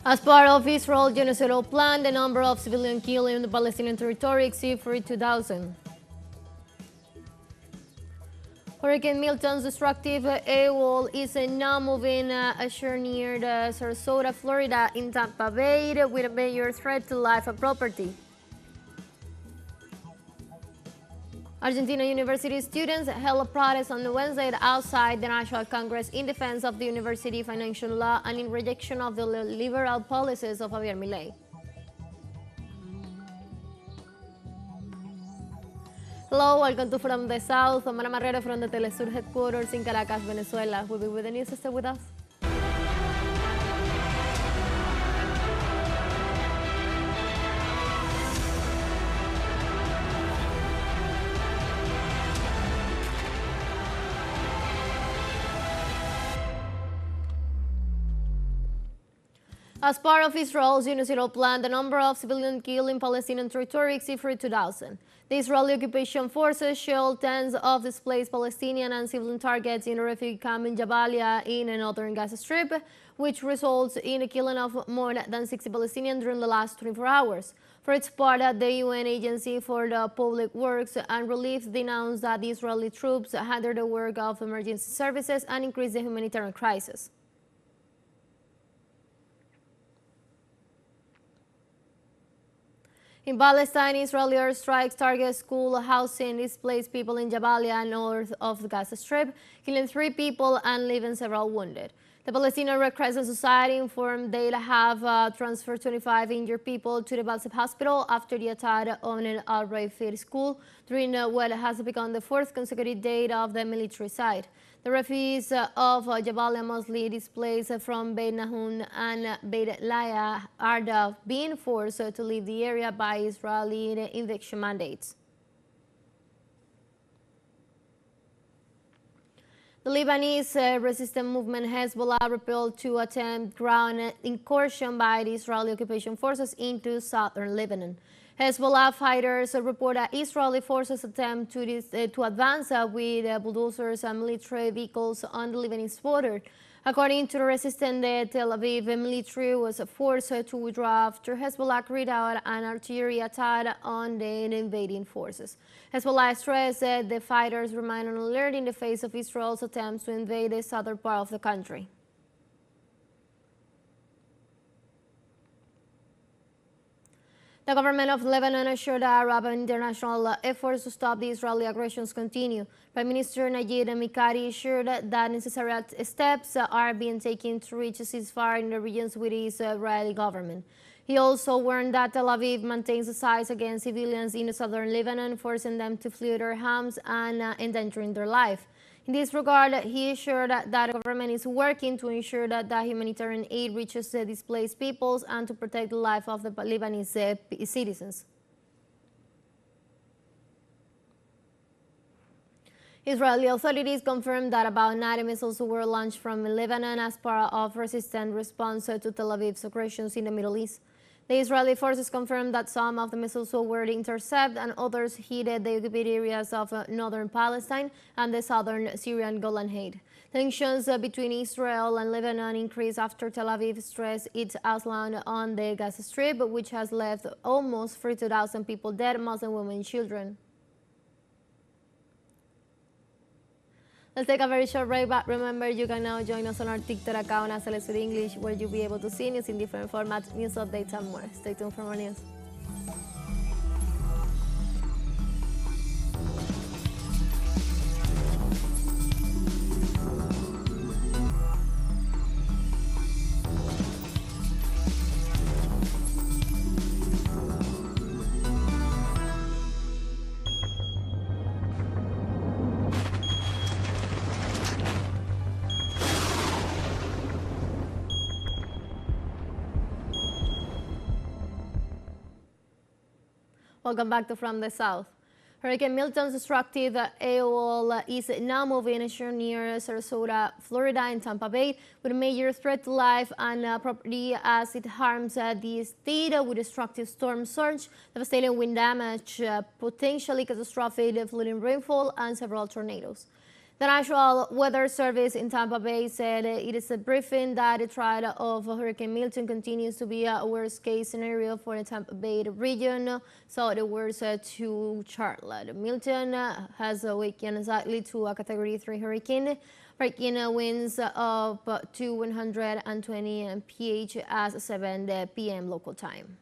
As part of Israel's genocidal plan, the number of civilians killed in the Palestinian territory exceeds 42,000. Hurricane Milton's destructive eyewall is now moving ashore near the Sarasota, Florida, in Tampa Bay, with a major threat to life and property. Argentinian university students held a protest on Wednesday outside the National Congress in defense of the university financial law and in rejection of the liberal policies of Javier Milei. Hello, welcome to From the South. I'm Ana Marrero from the teleSUR headquarters in Caracas, Venezuela. We'll be with the news. Stay with us. As part of Israel's genocidal plan, the number of civilians killed in Palestinian territory exceeds 42,000. The Israeli occupation forces shelled tens of displaced Palestinian and civilian targets in a refugee camp in Jabalia in the northern Gaza Strip, which results in the killing of more than 60 Palestinians during the last 24 hours. For its part, the UN Agency for the Public Works and Relief denounced that the Israeli troops hindered the work of emergency services and increased the humanitarian crisis. In Palestine, Israeli airstrikes target school housing displaced people in Jabalia, north of the Gaza Strip, killing 3 people and leaving several wounded. The Palestinian Red Crescent Society informed they have transferred 25 injured people to the Balsep Hospital after the attack on an Al-Rafid school during what has become the 4th consecutive day of the military side. The refugees of Jabalia, mostly displaced from Beit Nahum and Beit Laya, are being forced to leave the area by Israeli eviction mandates. The Lebanese resistance movement Hezbollah repelled to attempt ground incursion by the Israeli occupation forces into southern Lebanon. Hezbollah fighters report that Israeli forces attempt to advance with bulldozers and military vehicles on the Lebanese border. According to the resistance, the Tel Aviv military was forced to withdraw after Hezbollah carried out an artillery attack on the invading forces. Hezbollah stressed that the fighters remain on alert in the face of Israel's attempts to invade the southern part of the country. The government of Lebanon assured Arab and international efforts to stop the Israeli aggressions continue. Prime Minister Najib Mikati assured that necessary steps are being taken to reach a ceasefire in the regions with the Israeli government. He also warned that Tel Aviv maintains a siege against civilians in southern Lebanon, forcing them to flee their homes and endangering their life. In this regard, he assured that the government is working to ensure that the humanitarian aid reaches the displaced peoples and to protect the life of the Lebanese citizens. Israeli authorities confirmed that about 90 missiles were launched from Lebanon as part of resistant response to Tel Aviv's aggressions in the Middle East. The Israeli forces confirmed that some of the missiles were intercepted and others hit the occupied areas of northern Palestine and the southern Syrian Golan Heights. Tensions between Israel and Lebanon increased after Tel Aviv stressed its assault on the Gaza Strip, which has left almost 32,000 people dead, mostly women and children. Let's take a very short break, but remember you can now join us on our TikTok account as teleSUR English, where you'll be able to see news in different formats, news updates and more. Stay tuned for more news. Welcome back to From the South. Hurricane Milton's destructive eyewall is now moving ashore near Sarasota, Florida, in Tampa Bay, with a major threat to life and property as it harms the state with destructive storm surge, devastating wind damage, potentially catastrophic flooding rainfall, and several tornadoes. The National Weather Service in Tampa Bay said it is a briefing that the threat of Hurricane Milton continues to be a worst-case scenario for the Tampa Bay region, southwards to Charlotte. Milton has awakened slightly to a Category 3 hurricane, breaking winds up to 120 mph at 7 p.m. local time.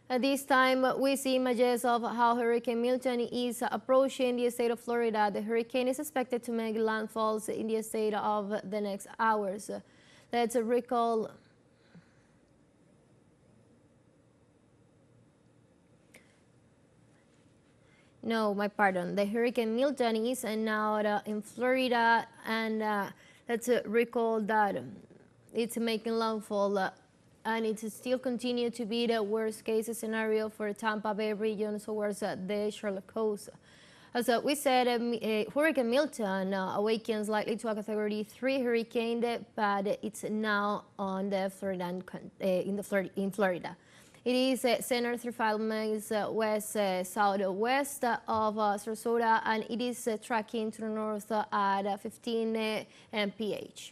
At this time, we see images of how Hurricane Milton is approaching the state of Florida. The hurricane is expected to make landfalls in the state of the next hours. Let's recall. No, my pardon. The Hurricane Milton is now in Florida, and let's recall that it's making landfall. And it still continues to be the worst-case scenario for Tampa Bay region towards the Charlotte coast. As we said, Hurricane Milton awakens likely to a Category 3 hurricane, but it's now on the in Florida. It is centered 35 miles west-southwest of Sarasota, and it is tracking to the north at 15 mph.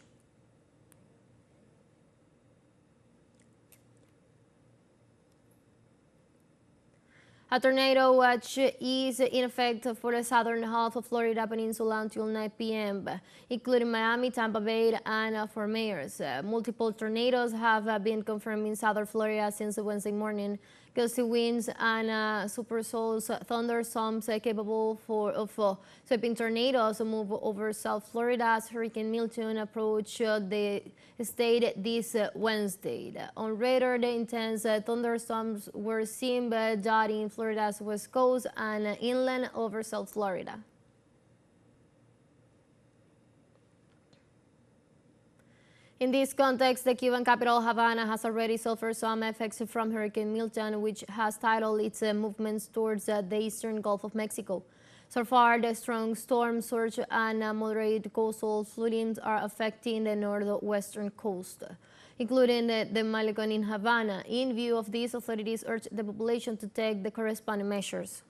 A tornado watch is in effect for the southern half of Florida Peninsula until 9 p.m., including Miami, Tampa Bay, and Fort Myers. Multiple tornadoes have been confirmed in southern Florida since Wednesday morning. Gusty winds and supercells thunderstorms capable of sweeping tornadoes move over South Florida as Hurricane Milton approached the state this Wednesday. On radar, the intense thunderstorms were seen dotting Florida's west coast and inland over South Florida. In this context, the Cuban capital Havana has already suffered some effects from Hurricane Milton, which has titled its movements towards the eastern Gulf of Mexico. So far, the strong storm surge and moderate coastal floodings are affecting the northwestern coast, including the Malecon in Havana. In view of this, authorities urge the population to take the corresponding measures.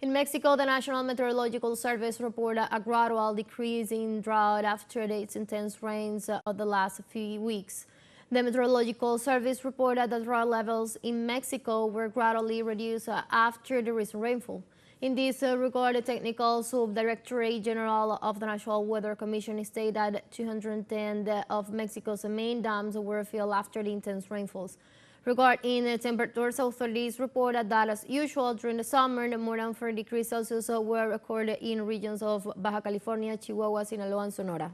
In Mexico, the National Meteorological Service reported a gradual decrease in drought after its intense rains of the last few weeks. The Meteorological Service reported that drought levels in Mexico were gradually reduced after the recent rainfall. In this regard, the Technical Subdirectorate General of the National Weather Commission stated that 210 of Mexico's main dams were filled after the intense rainfalls. Regarding temperatures, authorities reported that, as usual, during the summer, more than 40 degrees Celsius were recorded in regions of Baja California, Chihuahua, Sinaloa, and Sonora.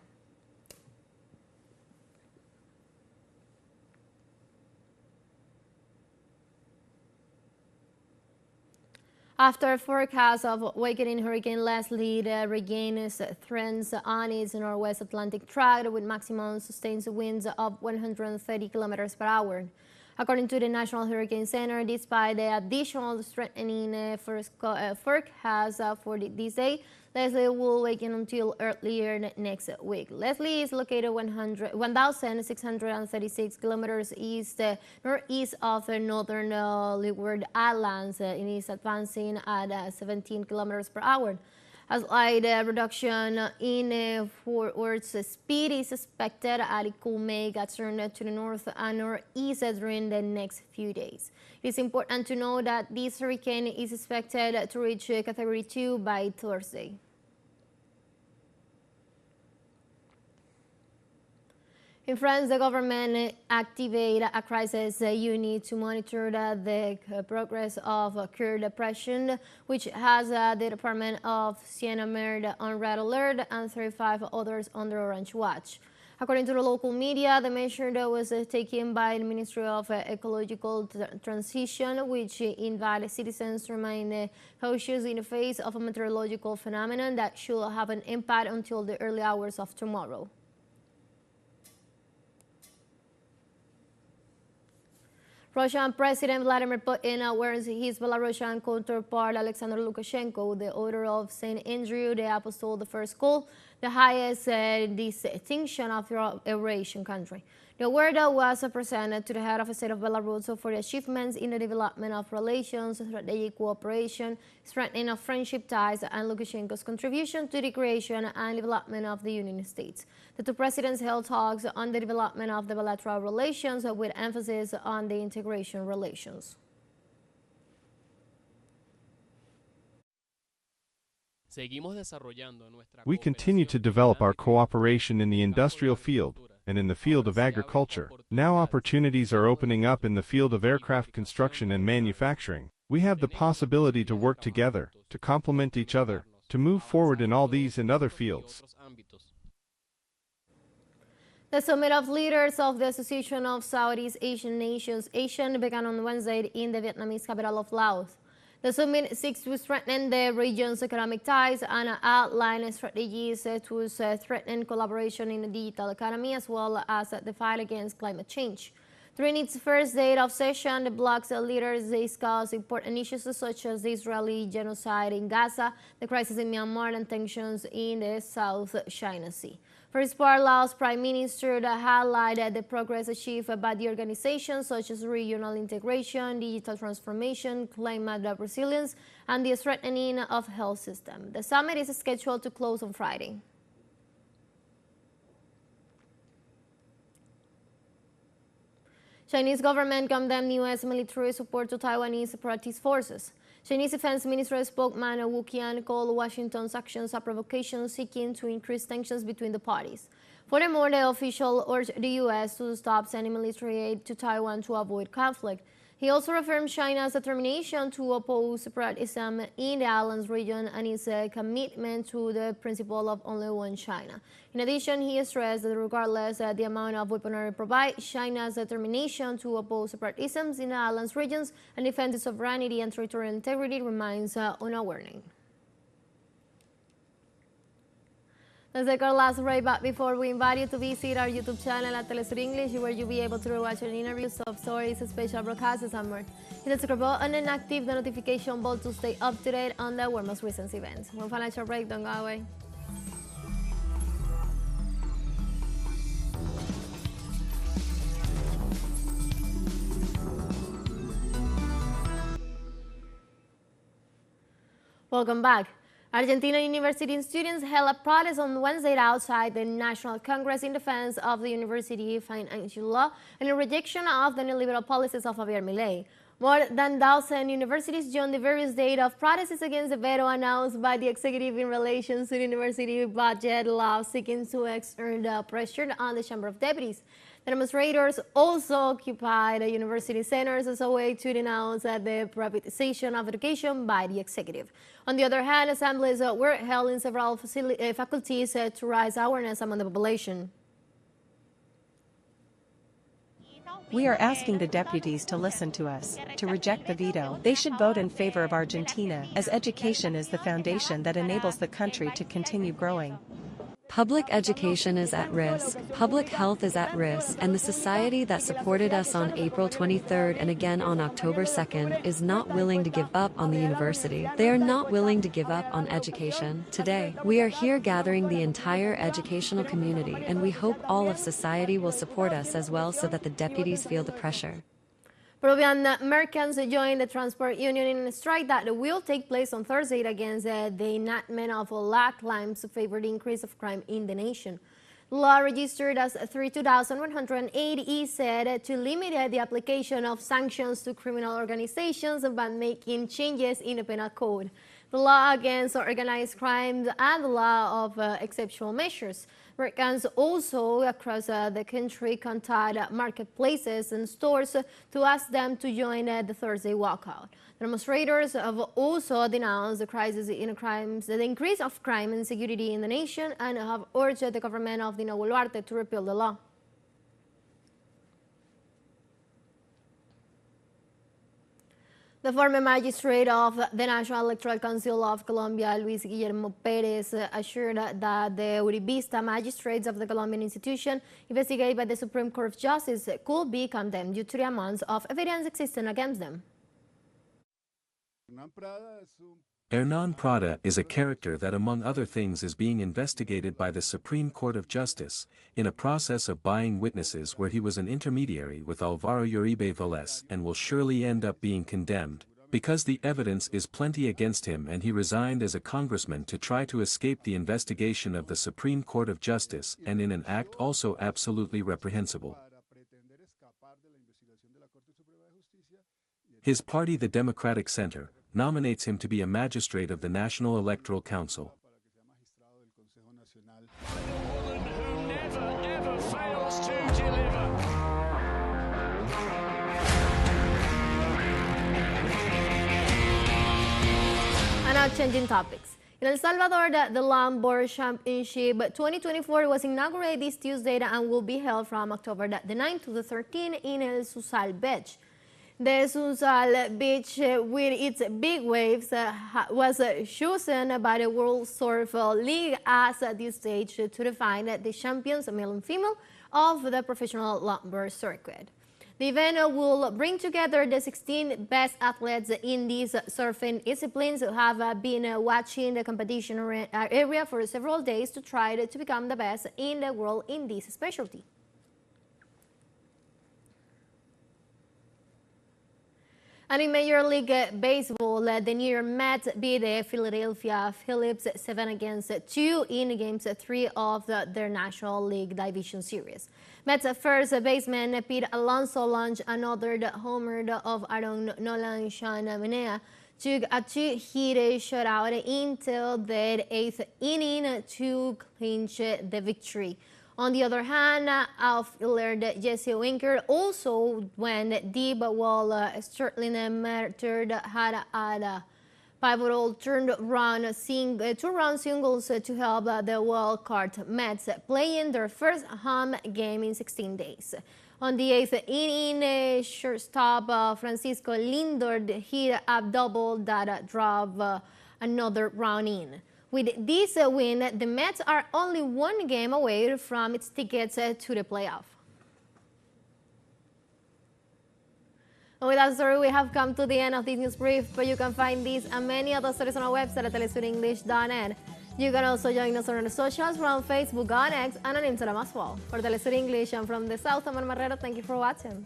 After a forecast of weakening Hurricane Leslie, the regain strengthens on its northwest Atlantic tract with maximum sustained winds of 130 kilometers per hour. According to the National Hurricane Center, despite the additional strengthening forecast for this day, Leslie will weaken until earlier next week. Leslie is located 1,636 kilometers northeast of the northern Leeward Islands and is advancing at 17 kilometers per hour. A slight reduction in forward speed is expected, and it could make a turn to the north and northeast during the next few days. It is important to know that this hurricane is expected to reach Category 2 by Thursday. In France, the government activated a crisis unit to monitor the progress of Kurd oppression, which has the Department of Seine-et-Marne on red alert and 35 others under orange watch. According to the local media, the measure that was taken by the Ministry of Ecological Transition, which invited citizens to remain cautious in the face of a meteorological phenomenon that should have an impact until the early hours of tomorrow. Russian President Vladimir Putin warns his Belarusian counterpart Alexander Lukashenko, the author of St. Andrew the Apostle the First School, the highest distinction of the Eurasian country. The award was presented to the head of the state of Belarus for the achievements in the development of relations, strategic cooperation, strengthening of friendship ties, and Lukashenko's contribution to the creation and development of the United States. The two presidents held talks on the development of the bilateral relations with emphasis on the integration relations. We continue to develop our cooperation in the industrial field and in the field of agriculture. Now opportunities are opening up in the field of aircraft construction and manufacturing. We have the possibility to work together, to complement each other, to move forward in all these and other fields. The summit of leaders of the Association of Southeast Asian Nations, ASEAN, began on Wednesday in the Vietnamese capital of Laos. The summit seeks to strengthen the region's economic ties and outline strategies to strengthen collaboration in the digital economy as well as the fight against climate change. During its first day of session, the bloc's leaders discussed important issues such as the Israeli genocide in Gaza, the crisis in Myanmar, and tensions in the South China Sea. For his part, Laos Prime Minister highlighted the progress achieved by the organization, such as regional integration, digital transformation, climate resilience, and the strengthening of health system. The summit is scheduled to close on Friday. Chinese government condemned U.S. military support to Taiwanese separatist forces. Chinese Defense Minister spokesman Wu Qian called Washington's actions a provocation seeking to increase tensions between the parties. Furthermore, the official urged the U.S. to stop sending military aid to Taiwan to avoid conflict. He also reaffirmed China's determination to oppose separatism in the islands region and its commitment to the principle of only one China. In addition, he stressed that regardless of the amount of weaponry provided, China's determination to oppose separatism in the islands regions and defend its sovereignty and territorial integrity remains unwavering. Let's take our last break, but before we invite you to visit our YouTube channel at teleSUR English, where you'll be able to watch interviews, top stories, special broadcasts, and more. Hit the subscribe button and active the notification bell to stay up to date on the world's most recent events. One financial break, don't go away. Welcome back. Argentinian university students held a protest on Wednesday outside the National Congress in defense of the university financial law and in rejection of the neoliberal policies of Javier Milei. More than 1,000 universities joined the various days of protests against the veto announced by the executive in relation to the university budget law seeking to exert pressure on the Chamber of Deputies. The demonstrators also occupied the university centers as a way to denounce the privatization of education by the executive. On the other hand, assemblies were held in several faculties to raise awareness among the population. We are asking the deputies to listen to us, to reject the veto. They should vote in favor of Argentina, as education is the foundation that enables the country to continue growing. Public education is at risk, public health is at risk, and the society that supported us on April 23rd and again on October 2nd is not willing to give up on the university. They are not willing to give up on education. Today, we are here gathering the entire educational community, and we hope all of society will support us as well so that the deputies feel the pressure. Peruvian merchants joined the transport union in a strike that will take place on Thursday against the enactment of law claims to favor the increase of crime in the nation. The law registered as 32,180 said to limit the application of sanctions to criminal organizations by making changes in the penal code, the law against organized crime, and the law of exceptional measures. Merchants also across the country contacted marketplaces and stores to ask them to join the Thursday walkout. The demonstrators have also denounced the crisis in crimes, the increase of crime and security in the nation, and have urged the government of Dina Boluarte to repeal the law. The former magistrate of the National Electoral Council of Colombia, Luis Guillermo Perez, assured that the Uribista magistrates of the Colombian institution investigated by the Supreme Court of Justice could be condemned due to the amounts of evidence existing against them. Hernan Prada is a character that, among other things, is being investigated by the Supreme Court of Justice, in a process of buying witnesses where he was an intermediary with Álvaro Uribe Vélez, and will surely end up being condemned, because the evidence is plenty against him, and he resigned as a congressman to try to escape the investigation of the Supreme Court of Justice, and in an act also absolutely reprehensible. His party, the Democratic Center, nominates him to be a magistrate of the National Electoral Council. And now changing topics. In El Salvador, the Longboard Championship 2024 was inaugurated this Tuesday and will be held from October the 9th to the 13th in El Susal Beach. The Susal Beach, with its big waves, was chosen by the World Surf League as the stage to define the champions, male and female, of the professional longboard circuit. The event will bring together the 16 best athletes in these surfing disciplines who have been watching the competition area for several days to try to become the best in the world in this specialty. And in Major League Baseball, the New York Mets beat the Philadelphia Phillies 7-2 in Game 3 of their National League Division Series. Mets first baseman Pete Alonso launched another homer of Aaron Nola and Sean Manaea, took a two-hit shutout until the 8th inning to clinch the victory. On the other hand, outfielder Jesse Winker also went deep while Sterling Martyr had a pivotal two-run singles to help the wild-card Mets playing their first home game in 16 days. On the 8th inning, shortstop Francisco Lindor hit a double that drove another run in. With this win, the Mets are only one game away from its tickets to the playoff. And with that story, we have come to the end of this news brief, but you can find these and many other stories on our website at telesurenglish.net. You can also join us on our socials. We're on Facebook, on X, and on Instagram as well. For Telesur English, and from the South, I'm Marrero. Thank you for watching.